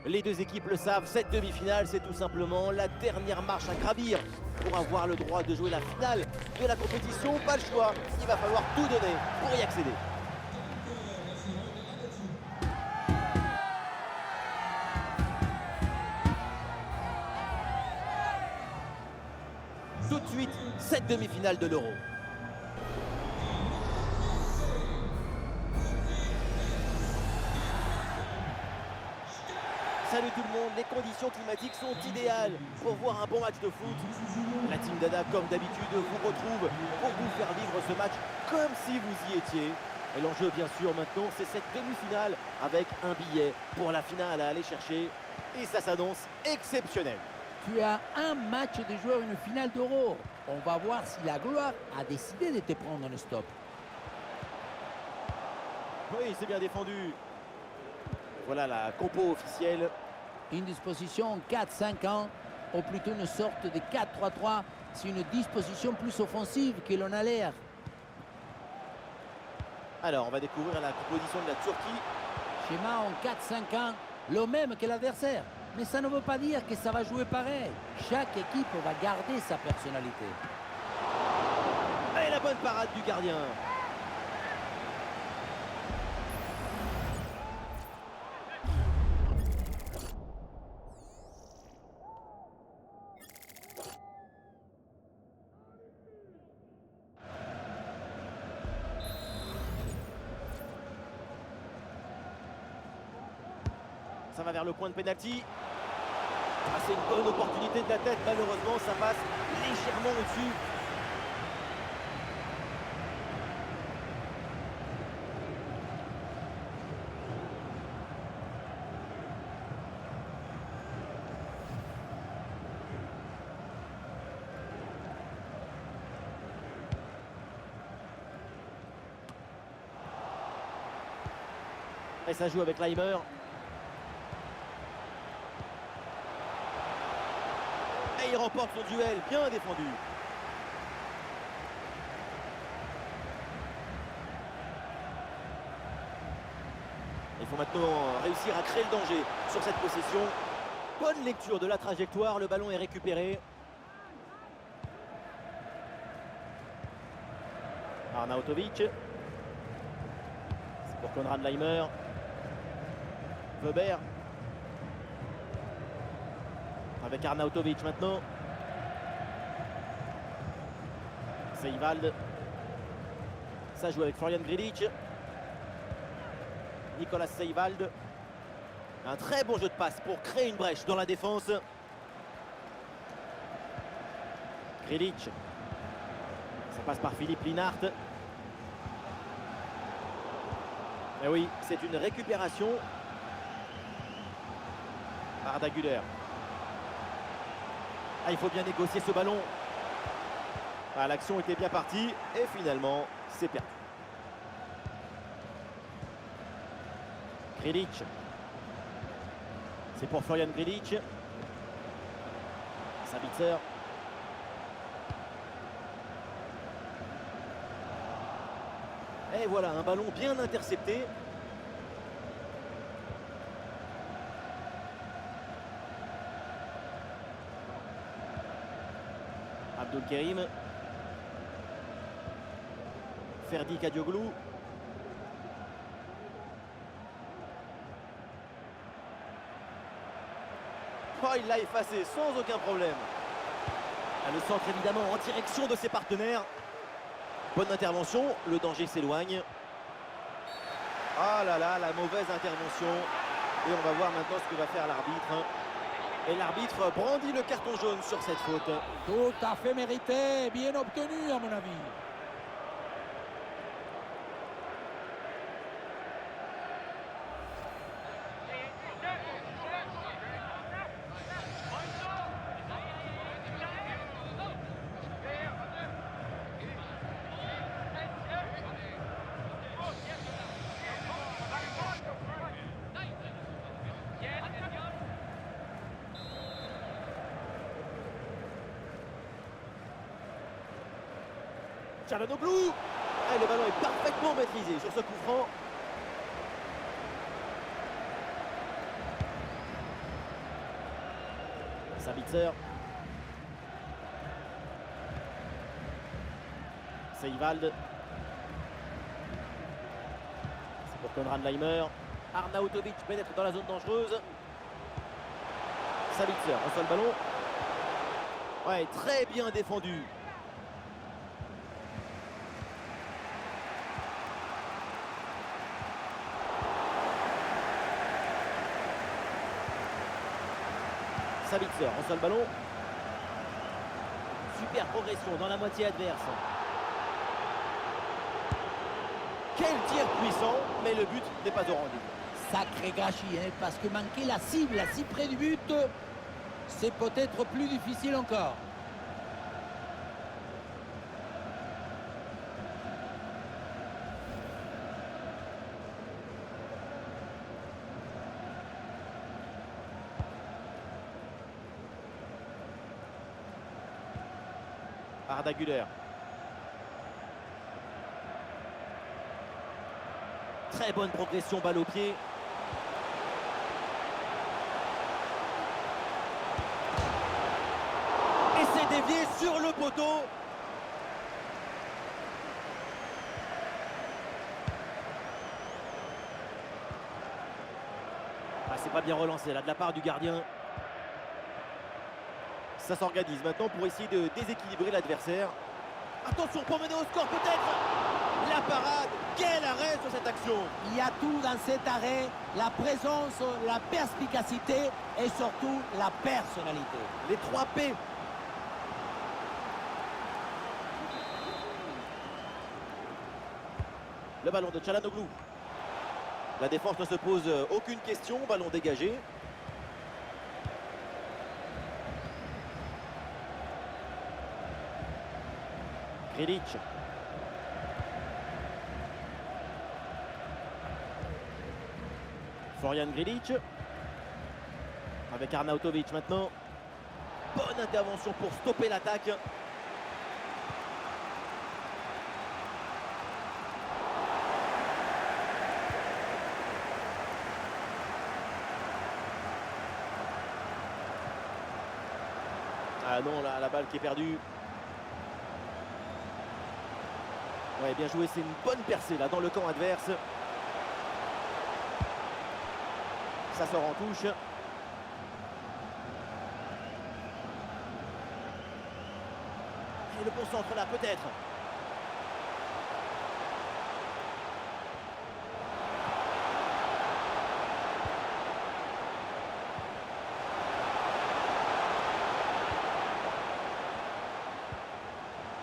Les deux équipes le savent, cette demi-finale, c'est tout simplement la dernière marche à gravir pour avoir le droit de jouer la finale de la compétition. Pas le choix, il va falloir tout donner pour y accéder. Tout de suite, cette demi-finale de l'Euro. Salut tout le monde, les conditions climatiques sont idéales pour voir un bon match de foot. La team Dada, comme d'habitude, vous retrouve pour vous faire vivre ce match comme si vous y étiez. Et l'enjeu, bien sûr, maintenant, c'est cette demi-finale avec un billet pour la finale à aller chercher. Et ça s'annonce exceptionnel. Tu as un match de jouer une finale d'Euro. On va voir si la gloire a décidé de te prendre un stop. Oui, c'est bien défendu. Voilà la compo officielle. Une disposition 4-5-1, ou plutôt une sorte de 4-3-3. C'est une disposition plus offensive que l'on a l'air. Alors, on va découvrir la composition de la Turquie. Schéma en 4-5-1, le même que l'adversaire. Mais ça ne veut pas dire que ça va jouer pareil. Chaque équipe va garder sa personnalité. Et la bonne parade du gardien. Ça va vers le point de pénalty. Ah, c'est une bonne opportunité de la tête. Malheureusement, ça passe légèrement au-dessus. Et ça joue avec Leimer. Et il remporte son duel, bien défendu. Il faut maintenant réussir à créer le danger sur cette possession. Bonne lecture de la trajectoire, le ballon est récupéré. Arnautovic. C'est pour Konrad Leimer. Weber. Avec Arnautovic maintenant. Seivald. Ça joue avec Florian Grilic. Nicolas Seivald. Un très bon jeu de passe pour créer une brèche dans la défense. Grilic. Ça passe par Philippe Lienhart. Et oui, c'est une récupération. Arda Güler. Ah, il faut bien négocier ce ballon. Ah, l'action était bien partie et finalement, c'est perdu. Grilic. C'est pour Florian Grilic. Sabitzer. Et voilà, un ballon bien intercepté. Abdelkerim. Ferdi Kadioglu. Oh, il l'a effacé sans aucun problème. Ah, le centre évidemment en direction de ses partenaires. Bonne intervention, le danger s'éloigne. Ah là là, la mauvaise intervention. Et on va voir maintenant ce que va faire l'arbitre. Et l'arbitre brandit le carton jaune sur cette faute. Tout à fait mérité, bien obtenu à mon avis. Çalhanoğlu. Et le ballon est parfaitement maîtrisé sur ce coup franc. Sabitzer. Seivald. C'est pour Konrad Laimer. Arnautovic pénètre dans la zone dangereuse. Sabitzer reçoit le ballon. Ouais, très bien défendu. Sabitzer reçoit le ballon. Super progression dans la moitié adverse. Quel tir puissant, mais le but n'est pas au rendez-vous. Sacré gâchis, hein, parce que manquer la cible si près du but, c'est peut-être plus difficile encore. Arda Güler. Très bonne progression, balle au pied. Et c'est dévié sur le poteau. Ah, c'est pas bien relancé là de la part du gardien. Ça s'organise maintenant pour essayer de déséquilibrer l'adversaire. Attention pour mener au score peut-être. La parade, quel arrêt sur cette action. Il y a tout dans cet arrêt, la présence, la perspicacité et surtout la personnalité. Les 3 P. Le ballon de Çalhanoğlu. La défense ne se pose aucune question, ballon dégagé. Grilic. Florian Grilic. Avec Arnautovic maintenant. Bonne intervention pour stopper l'attaque. Ah non, là, la balle qui est perdue. Ouais, bien joué, c'est une bonne percée là dans le camp adverse. Ça sort en touche. Et le bon centre là peut-être.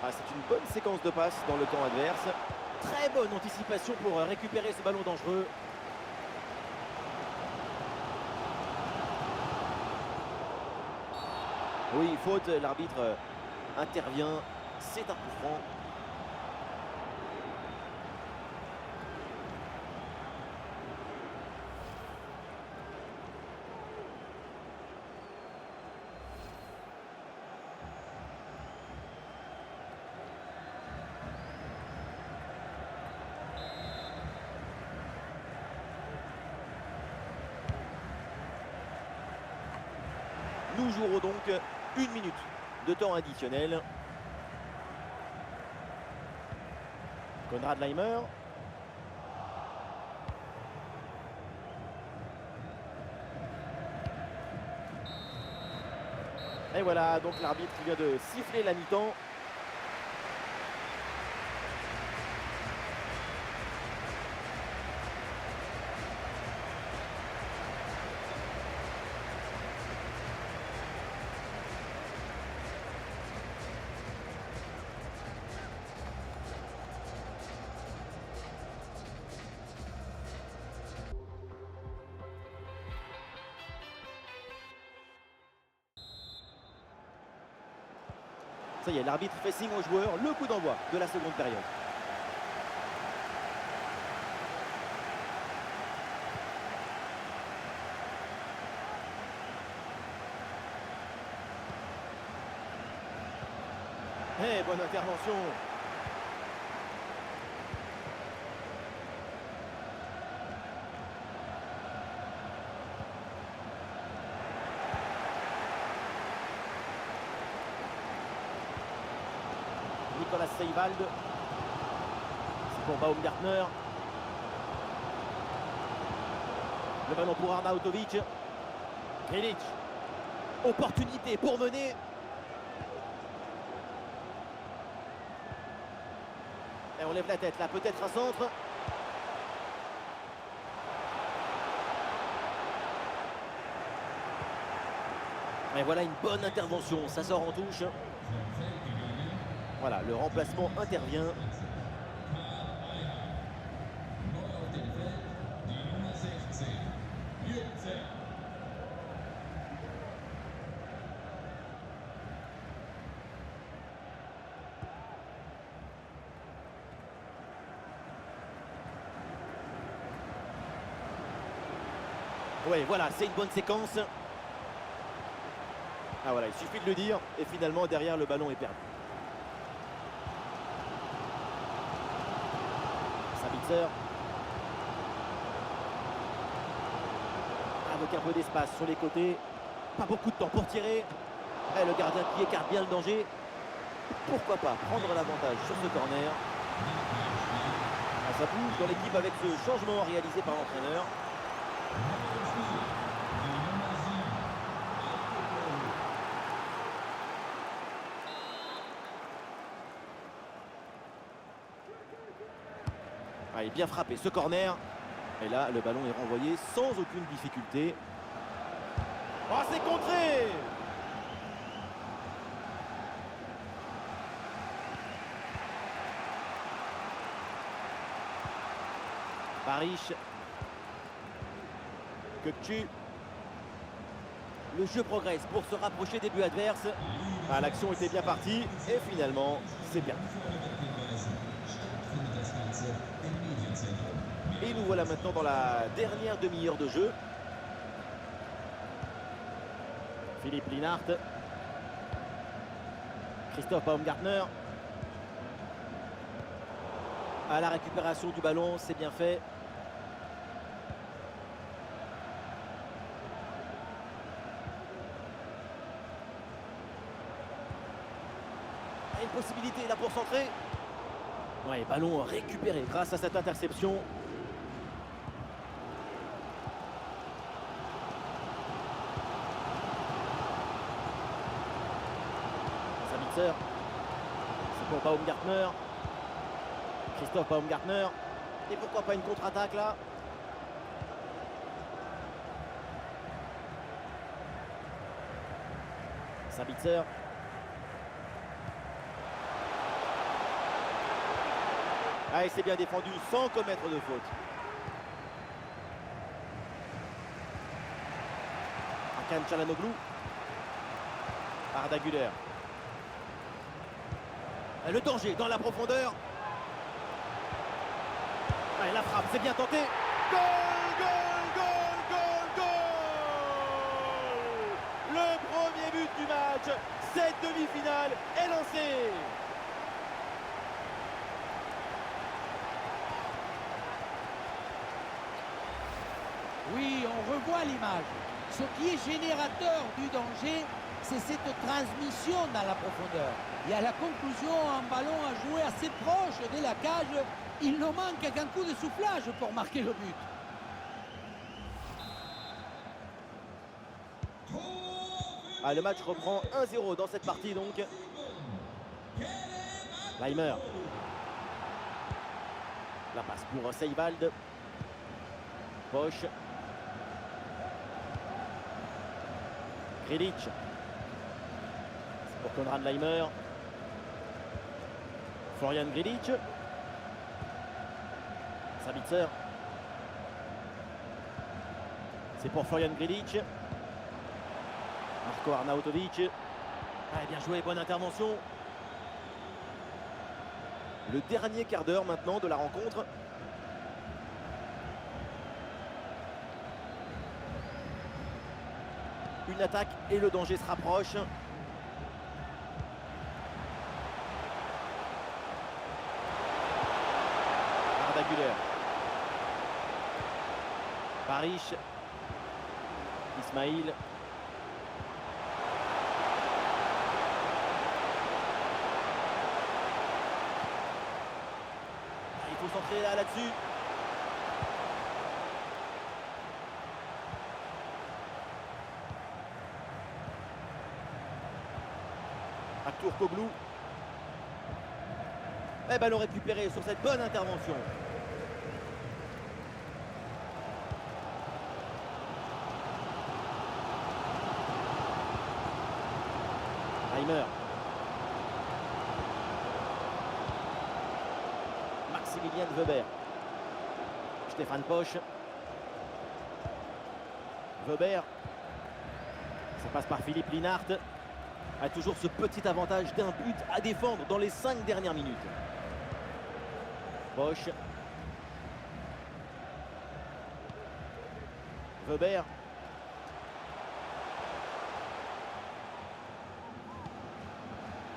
Ah, c'est une bonne séquence de passes dans le camp adverse. Très bonne anticipation pour récupérer ce ballon dangereux. Oui, faute, l'arbitre intervient. C'est un coup franc. Nous jouerons donc 1 minute de temps additionnel. Konrad Laimer. Et voilà, donc l'arbitre qui vient de siffler la mi-temps. Ça y est, l'arbitre fait signe aux joueurs, le coup d'envoi de la seconde période. Eh, bonne intervention. Nicolas Seivald. C'est pour Baumgartner. Le ballon pour Arnautovic. Grilic. Opportunité pour mener. Et on lève la tête là, peut-être un centre. Et voilà une bonne intervention, ça sort en touche. Voilà, le remplacement intervient. Oui, voilà, c'est une bonne séquence. Ah voilà, il suffit de le dire. Et finalement, derrière, le ballon est perdu. Sabitzer. Avec un peu d'espace sur les côtés. Pas beaucoup de temps pour tirer. Et le gardien qui écarte bien le danger. Pourquoi pas prendre l'avantage sur ce corner. Ah, ça bouge dans l'équipe avec ce changement réalisé par l'entraîneur. Ah, il est bien frappé ce corner. Et là, le ballon est renvoyé sans aucune difficulté. Oh, c'est contré! Barish. Kökçü. Le jeu progresse pour se rapprocher des buts adverses. Ah, l'action était bien partie et finalement, c'est bien. Et nous voilà maintenant dans la dernière demi-heure de jeu. Philippe Lienhart. Christophe Baumgartner. À la récupération du ballon, c'est bien fait. Une possibilité là pour centrer. Ouais, ballon récupéré grâce à cette interception. Sabitzer. C'est pour Baumgartner. Christophe Baumgartner. Et pourquoi pas une contre-attaque là? Sabitzer. Ah, et c'est bien défendu sans commettre de faute. Hakan Çalhanoğlu. Arda Güler. Le danger dans la profondeur. Ah, et la frappe, c'est bien tenté. Goal, goal, goal, goal, goal! Le premier but du match. Cette demi-finale est lancée. Oui, on revoit l'image. Ce qui est générateur du danger, c'est cette transmission dans la profondeur. Et à la conclusion, un ballon à jouer assez proche de la cage, il nous manque qu'un coup de soufflage pour marquer le but. Ah, le match reprend 1-0 dans cette partie donc. Leimer. La passe pour Seivald. Poche. Grilic. C'est pour Konrad Leimer. Florian Grilic. Sabitzer. C'est pour Florian Grilic. Marco Arnautovic. Ah, bien joué, bonne intervention. Le dernier quart d'heure maintenant de la rencontre. Une attaque et le danger se rapproche. Arda Güler. Barish. Ismail. concentrer là-dessus. Arthur Koglou. Et ballon récupéré sur cette bonne intervention. Reimer. Maximilian Weber. Stéphane Posch. Weber. Ça passe par Philippe Lienhart. A toujours ce petit avantage d'un but à défendre dans les 5 dernières minutes. Posch. Weber.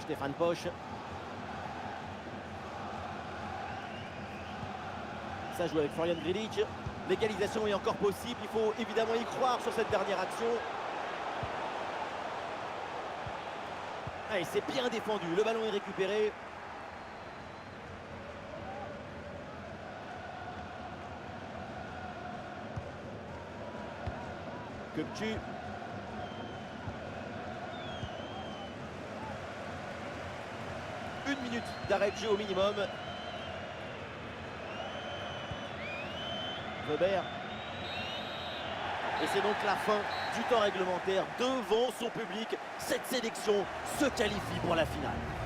Stéphane Posch. Ça joue avec Florian Grilic. L'égalisation est encore possible. Il faut évidemment y croire sur cette dernière action. Ah, il s'est bien défendu. Le ballon est récupéré. Köpçü. Une minute d'arrêt de jeu au minimum. Weber. Et c'est donc la fin du temps réglementaire devant son public. Cette sélection se qualifie pour la finale.